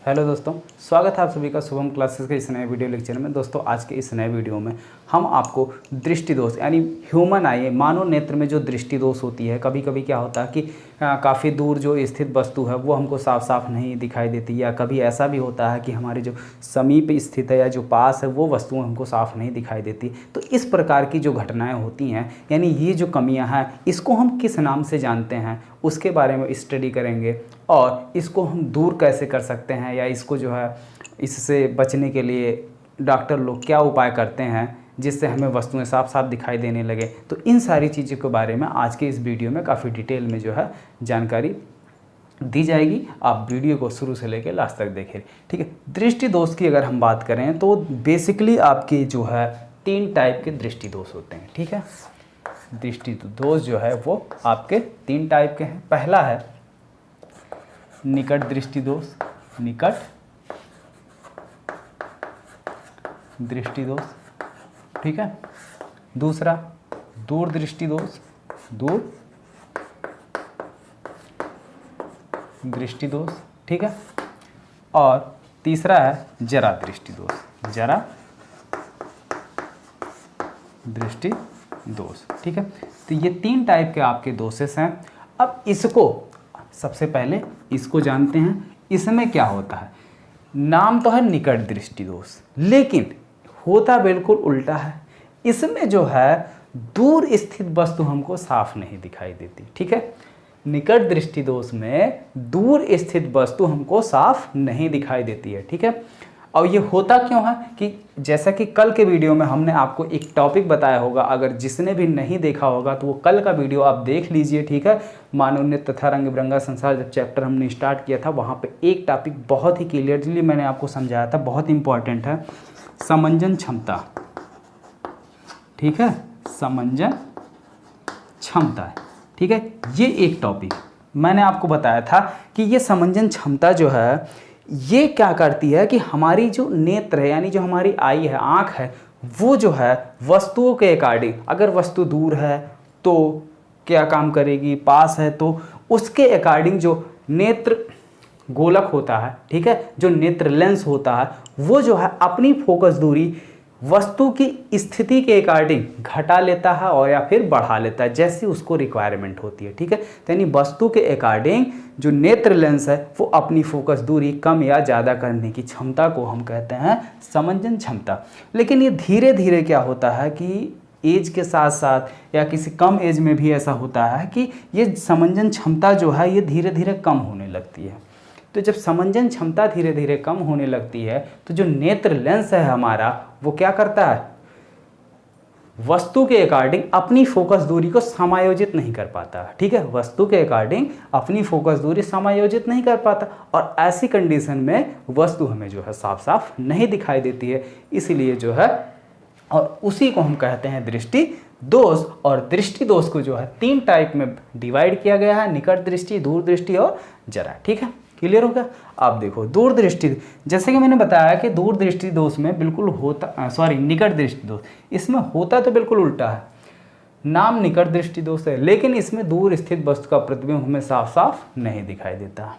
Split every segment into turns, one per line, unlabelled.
Hello दोस्तों, स्वागत है आप सभी का शुभम क्लासेस के इस नए वीडियो लेक्चर में। दोस्तों आज के इस नए वीडियो में हम आपको दृष्टि दोष यानी ह्यूमन आई मानव नेत्र में जो दृष्टि दोष होती है, कभी कभी क्या होता है कि काफ़ी दूर जो स्थित वस्तु है वो हमको साफ साफ नहीं दिखाई देती, या कभी ऐसा भी होता है कि हमारे जो समीप स्थित है या जो पास है वो वस्तुएं हमको साफ नहीं दिखाई देती। तो इस प्रकार की जो घटनाएँ होती हैं, यानी ये जो कमियाँ हैं, इसको हम किस नाम से जानते हैं उसके बारे में स्टडी करेंगे और इसको हम दूर कैसे कर सकते हैं, या इसको जो है इससे बचने के लिए डॉक्टर लोग क्या उपाय करते हैं जिससे हमें वस्तुएं साफ साफ दिखाई देने लगे। तो इन सारी चीज़ों के बारे में आज के इस वीडियो में काफ़ी डिटेल में जो है जानकारी दी जाएगी। आप वीडियो को शुरू से लेकर लास्ट तक देखें, ठीक है। दृष्टि दोष की अगर हम बात करें तो बेसिकली आपके जो है 3 टाइप के दृष्टि दोष होते हैं, ठीक है। दृष्टि दोष जो है वो आपके 3 टाइप के हैं। पहला है निकट दृष्टि दोष, निकट दृष्टि दोष, ठीक है। दूसरा दूर दृष्टि दोष, दूर दृष्टि दोष, ठीक है। और तीसरा है जरा दृष्टि दोष, जरा दृष्टि दोष, ठीक है। तो ये 3 टाइप के आपके दोषेस हैं। अब इसको सबसे पहले इसको जानते हैं, इसमें क्या होता है। नाम तो है निकट दृष्टि दोष, लेकिन होता बिल्कुल उल्टा है। इसमें जो है दूर स्थित वस्तु हमको साफ नहीं दिखाई देती, ठीक है। निकट दृष्टि दोष में दूर स्थित वस्तु हमको साफ नहीं दिखाई देती है, ठीक है। और ये होता क्यों है कि जैसा कि कल के वीडियो में हमने आपको एक टॉपिक बताया होगा, अगर जिसने भी नहीं देखा होगा तो वो कल का वीडियो आप देख लीजिए, ठीक है। मानव नेत्र तथा रंग बिरंगा संसार जब चैप्टर हमने स्टार्ट किया था, वहाँ पे एक टॉपिक बहुत ही क्लियरली मैंने आपको समझाया था, बहुत इंपॉर्टेंट है, समंजन क्षमता, ठीक है। समंजन क्षमता, ठीक है। ये एक टॉपिक मैंने आपको बताया था कि ये समंजन क्षमता जो है ये क्या करती है कि हमारी जो नेत्र है यानी जो हमारी आई है, आँख है, वो जो है वस्तुओं के अकॉर्डिंग, अगर वस्तु दूर है तो क्या काम करेगी, पास है तो उसके अकॉर्डिंग जो नेत्र गोलक होता है, ठीक है, जो नेत्र लेंस होता है, वो जो है अपनी फोकस दूरी वस्तु की स्थिति के अकॉर्डिंग घटा लेता है और या फिर बढ़ा लेता है, जैसी उसको रिक्वायरमेंट होती है, ठीक है। तो यानी वस्तु के अकॉर्डिंग जो नेत्र लेंस है वो अपनी फोकस दूरी कम या ज़्यादा करने की क्षमता को हम कहते हैं समंजन क्षमता। लेकिन ये धीरे धीरे क्या होता है कि एज के साथ साथ या किसी कम एज में भी ऐसा होता है कि ये समंजन क्षमता जो है ये धीरे धीरे कम होने लगती है। तो जब समंजन क्षमता धीरे धीरे कम होने लगती है तो जो नेत्र लेंस है हमारा वो क्या करता है, वस्तु के अकॉर्डिंग अपनी फोकस दूरी को समायोजित नहीं कर पाता, ठीक है। वस्तु के अकॉर्डिंग अपनी फोकस दूरी समायोजित नहीं कर पाता और ऐसी कंडीशन में वस्तु हमें जो है साफ साफ नहीं दिखाई देती है, इसीलिए जो है, और उसी को हम कहते हैं दृष्टि दोष। और दृष्टि दोष को जो है 3 टाइप में डिवाइड किया गया है, निकट दृष्टि, दूर दृष्टि और जरा, ठीक है। क्लियर हो गया। आप देखो दूर दृष्टि, जैसे कि मैंने बताया कि दूर दृष्टि दोष में बिल्कुल होता, निकट दृष्टि दोष, इसमें होता तो बिल्कुल उल्टा है। नाम निकट दृष्टि दोष है, लेकिन इसमें दूर स्थित वस्तु का प्रतिबिंब हमें साफ साफ नहीं दिखाई देता।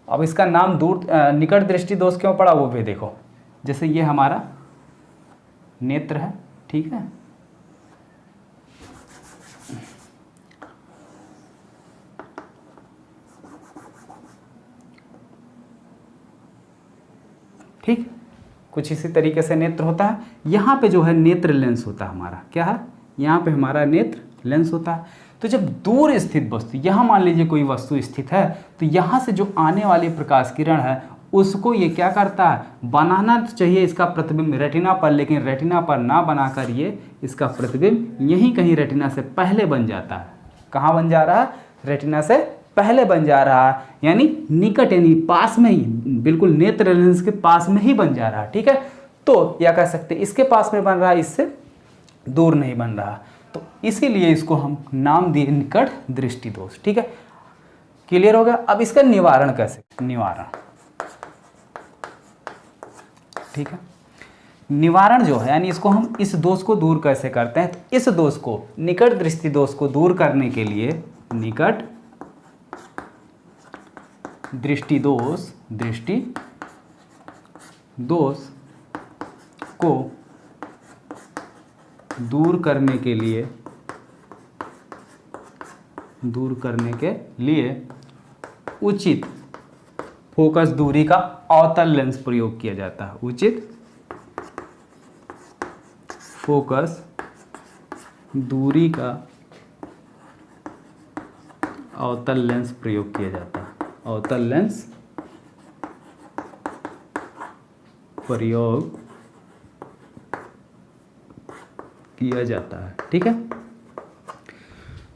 अब इसका नाम निकट दृष्टि दोष क्यों पड़ा वो भी देखो। जैसे ये हमारा नेत्र है, ठीक है, ठीक, कुछ इसी तरीके से नेत्र होता है। यहाँ पे जो है नेत्र लेंस होता है हमारा, क्या है, यहाँ पे हमारा नेत्र लेंस होता है। तो जब दूर स्थित वस्तु, यहाँ मान लीजिए कोई वस्तु स्थित है, तो यहाँ से जो आने वाली प्रकाश किरण है उसको ये क्या करता है, बनाना तो चाहिए इसका प्रतिबिंब रेटिना पर, लेकिन रेटिना पर ना बनाकर ये इसका प्रतिबिंब यहीं कहीं रेटिना से पहले बन जाता है। कहाँ बन जा रहा है, रेटिना से पहले बन जा रहा है, यानी निकट यानी पास में ही, बिल्कुल नेत्र लेंस के पास में ही बन जा रहा है, ठीक है। तो या कह सकते इसके पास में बन रहा है, इससे दूर नहीं बन रहा, तो इसीलिए इसको हम नाम दिए निकट दृष्टि दोष, ठीक है। क्लियर हो गया। अब इसका निवारण कैसे, निवारण, ठीक है। निवारण जो है यानी इसको हम इस दोष को दूर कैसे करते हैं, तो इस दोष को, निकट दृष्टि दोष को दूर करने के लिए निकट दृष्टि दोष को दूर करने के लिए उचित फोकस दूरी का अवतल लेंस प्रयोग किया जाता है। उचित फोकस दूरी का अवतल लेंस प्रयोग किया जाता है। अवतल लेंस प्रयोग किया जाता है। ठीक है,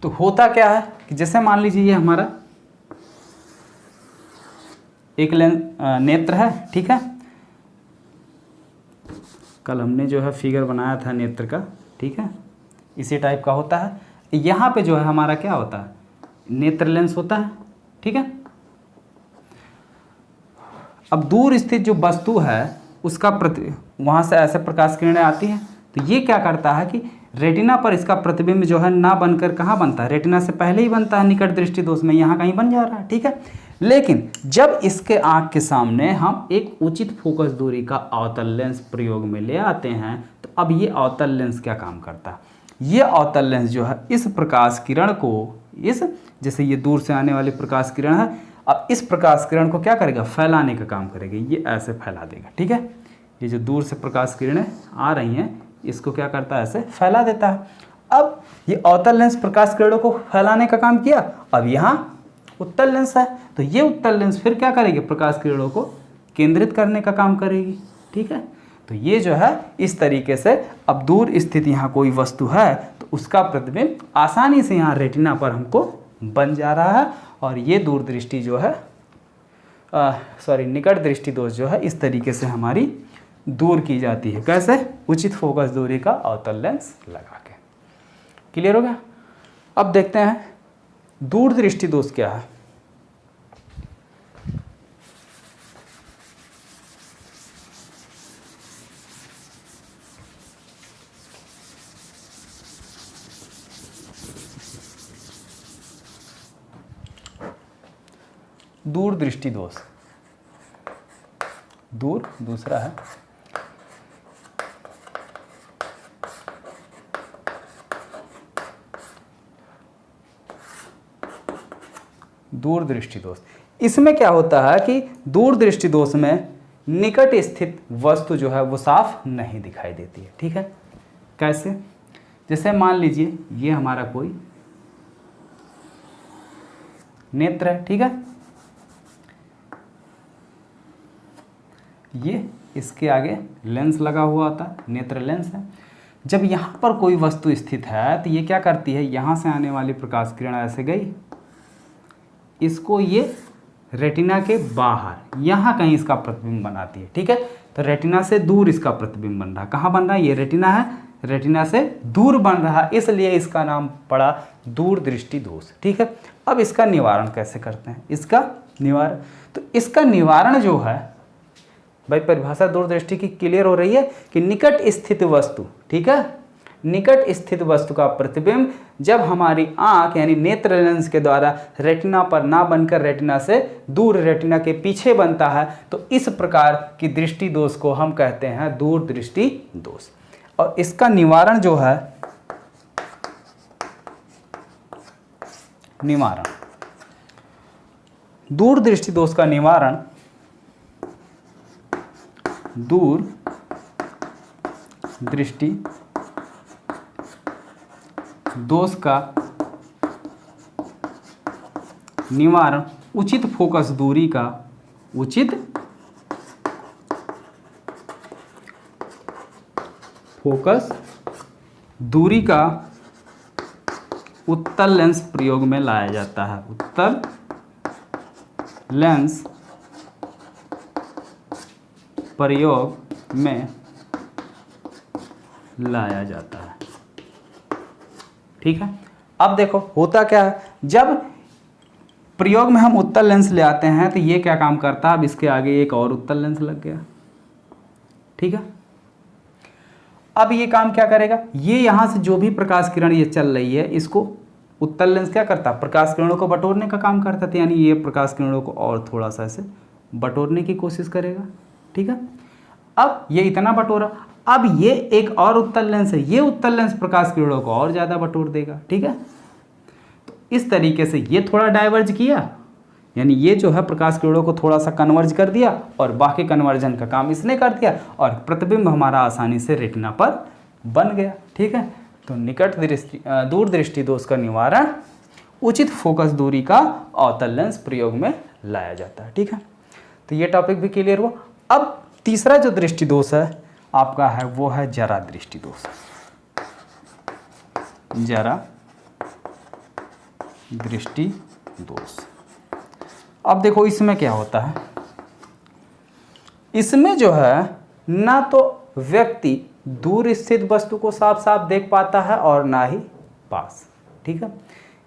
तो होता क्या है कि जैसे मान लीजिए ये हमारा एक नेत्र है। ठीक है, कल हमने जो है फिगर बनाया था नेत्र का। ठीक है, इसी टाइप का होता है। यहाँ पे जो है हमारा क्या होता है, नेत्र लेंस होता है। ठीक है, अब दूर स्थित जो वस्तु है उसका वहाँ से ऐसे प्रकाश किरणें आती हैं, तो ये क्या करता है कि रेटिना पर इसका प्रतिबिंब जो है ना बनकर कहाँ बनता है, रेटिना से पहले ही बनता है निकट दृष्टि दोष में, यहाँ कहीं बन जा रहा है। ठीक है, लेकिन जब इसके आँख के सामने हम एक उचित फोकस दूरी का अवतल लेंस प्रयोग में ले आते हैं, तो अब ये अवतल लेंस क्या काम करता है, ये अवतल लेंस जो है इस प्रकाश किरण को, इस जैसे ये दूर से आने वाली प्रकाश किरण है, अब इस प्रकाश किरण को क्या करेगा, फैलाने का काम करेगा। ये ऐसे फैला देगा। ठीक है, ये जो दूर से प्रकाश किरणें आ रही हैं इसको क्या करता है, ऐसे फैला देता है। अब ये अवतल लेंस प्रकाश किरणों को फैलाने का काम किया, अब यहाँ उत्तल लेंस है, तो ये उत्तल लेंस फिर क्या करेगी, प्रकाश किरणों को केंद्रित करने का काम करेगी। ठीक है, तो ये जो है इस तरीके से अब दूर स्थित यहाँ कोई वस्तु है तो उसका प्रतिबिंब आसानी से यहाँ रेटिना पर हमको बन जा रहा है, और ये दूर दृष्टि जो है निकट दृष्टि दोष जो है इस तरीके से हमारी दूर की जाती है। कैसे, उचित फोकस दूरी का अवतल लेंस लगा के। क्लियर हो गया। अब देखते हैं दूर दृष्टि दोष क्या है। दूर दृष्टि दोष, दूर दूसरा है, दूर दृष्टि दोष। इसमें क्या होता है कि दूर दृष्टि दोष में निकट स्थित वस्तु जो है वो साफ नहीं दिखाई देती है। ठीक है, कैसे, जैसे मान लीजिए ये हमारा कोई नेत्र है। ठीक है, ये इसके आगे लेंस लगा हुआ होता है, नेत्र लेंस है। जब यहाँ पर कोई वस्तु स्थित है तो ये क्या करती है, यहाँ से आने वाली प्रकाश किरण ऐसे गई, इसको ये रेटिना के बाहर यहाँ कहीं इसका प्रतिबिंब बनाती है। ठीक है, तो रेटिना से दूर इसका प्रतिबिंब बन रहा है। कहाँ बन रहा है, ये रेटिना है, रेटिना से दूर बन रहा है, इसलिए इसका नाम पड़ा दूर दृष्टि दोष। ठीक है, अब इसका निवारण कैसे करते हैं, इसका निवारण, तो इसका निवारण जो है भाई, परिभाषा दूर दृष्टि की क्लियर हो रही है कि निकट स्थित वस्तु, ठीक है, निकट स्थित वस्तु का प्रतिबिंब जब हमारी आंख यानी नेत्र लेंस के द्वारा रेटिना पर ना बनकर रेटिना से दूर, रेटिना के पीछे बनता है, तो इस प्रकार की दृष्टि दोष को हम कहते हैं दूर दृष्टि दोष। और इसका निवारण जो है, निवारण, दूर दृष्टि दोष का निवारण दूर दृष्टि दोष का निवारण उचित फोकस दूरी का, उचित फोकस दूरी का उत्तल लेंस प्रयोग में लाया जाता है। उत्तल लेंस प्रयोग में लाया जाता है। ठीक है, अब देखो होता क्या है, जब प्रयोग में हम उत्तल लेंस ले आते हैं तो ये क्या काम करता है, अब इसके आगे एक और उत्तल लेंस लग गया। ठीक है, अब ये काम क्या करेगा, ये यहाँ से जो भी प्रकाश किरण ये चल रही है इसको उत्तल लेंस क्या करता है, प्रकाश किरणों को बटोरने का काम करता था, यानी ये प्रकाश किरणों को और थोड़ा सा ऐसे बटोरने की कोशिश करेगा। ठीक है, अब ये इतना बटोरा, अब ये एक और उत्तल लेंस है, ये उत्तल लेंस प्रकाश किरणों को और ज़्यादा बटोर देगा। ठीक है, तो इस तरीके से ये थोड़ा डाइवर्ज किया, यानी ये जो है प्रकाश किरणों को थोड़ा सा कन्वर्ज कर दिया और बाकी कन्वर्जन का काम इसने कर दिया और प्रतिबिंब हमारा आसानी से रेटिना पर बन गया। ठीक है, तो निकट दृष्टि दूर दृष्टि दोष का निवारण उचित फोकस दूरी का अवतल लेंस प्रयोग में लाया जाता है। ठीक है, तो ये टॉपिक भी क्लियर हुआ। अब तीसरा जो दृष्टि दोष है आपका है वो है जरा दृष्टि दोष। जरा दृष्टि दोष, अब देखो इसमें क्या होता है, इसमें जो है ना तो व्यक्ति दूर स्थित वस्तु को साफ साफ देख पाता है और ना ही पास। ठीक है,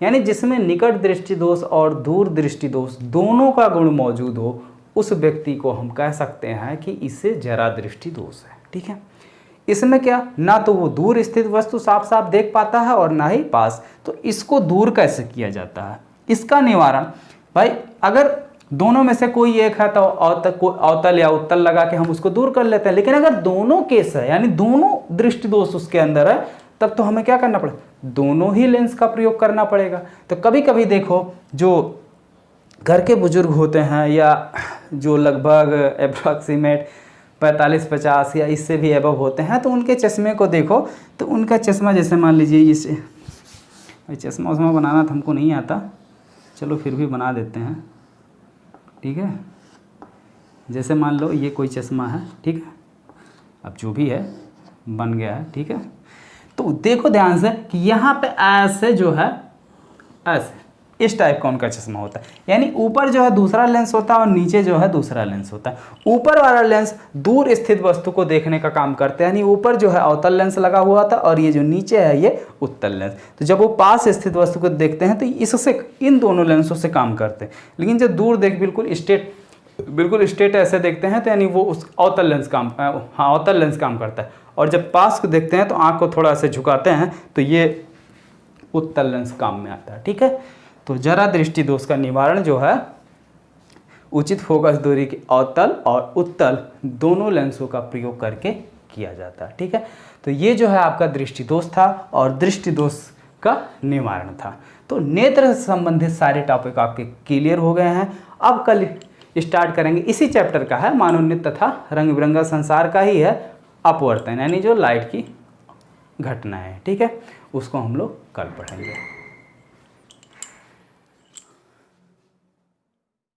यानी जिसमें निकट दृष्टि दोष और दूर दृष्टि दोष दोनों का गुण मौजूद हो, उस व्यक्ति को हम कह सकते हैं कि इसे जरा दृष्टि दोष है। ठीक है, इसमें क्या, ना तो वो दूर स्थित वस्तु साफ साफ देख पाता है और ना ही पास। तो इसको दूर कैसे किया जाता है, इसका निवारण भाई, अगर दोनों में से कोई एक है तो अवतल या उत्तल लगा के हम उसको दूर कर लेते हैं, लेकिन अगर दोनों केस है यानी दोनों दृष्टि दोष उसके अंदर है, तब तो हमें क्या करना पड़ेगा, दोनों ही लेंस का प्रयोग करना पड़ेगा। तो कभी कभी देखो जो घर के बुजुर्ग होते हैं या जो लगभग अप्रॉक्सीमेट 45-50 या इससे भी एबव होते हैं, तो उनके चश्मे को देखो, तो उनका चश्मा जैसे मान लीजिए इस चश्मा उसमें बनाना तो हमको नहीं आता, चलो फिर भी बना देते हैं। ठीक है, जैसे मान लो ये कोई चश्मा है, ठीक है, अब जो भी है बन गया है। ठीक है, तो देखो ध्यान से कि यहाँ पे ऐसे जो है ऐसे इस टाइप का उनका चश्मा होता है, यानी ऊपर जो है दूसरा लेंस होता है और नीचे जो है दूसरा लेंस होता है। ऊपर वाला लेंस दूर स्थित वस्तु को देखने का काम करते हैं, यानी ऊपर जो है अवतल लेंस लगा हुआ था और ये जो नीचे है ये उत्तल लेंस। तो जब वो पास स्थित वस्तु को देखते हैं तो इससे इन दोनों लेंसों से काम करते हैं, लेकिन जब दूर देख बिल्कुल स्ट्रेट ऐसे देखते हैं तो यानी वो उस अवतल लेंस काम करता है, और जब पास को देखते हैं तो आँख को थोड़ा से झुकाते हैं तो ये उत्तल लेंस काम में आता है। ठीक है, तो जरा दृष्टि दोष का निवारण जो है उचित फोकस दूरी के अवतल और उत्तल दोनों लेंसों का प्रयोग करके किया जाता है। ठीक है, तो ये जो है आपका दृष्टि दोष था और दृष्टि दोष का निवारण था। तो नेत्र से संबंधित सारे टॉपिक आपके क्लियर हो गए हैं। अब कल स्टार्ट करेंगे, इसी चैप्टर का है, मानोन्नत तथा रंग बिरंगा संसार का ही है, अपवर्तन यानी जो लाइट की घटना है। ठीक है, उसको हम लोग कल पढ़ेंगे।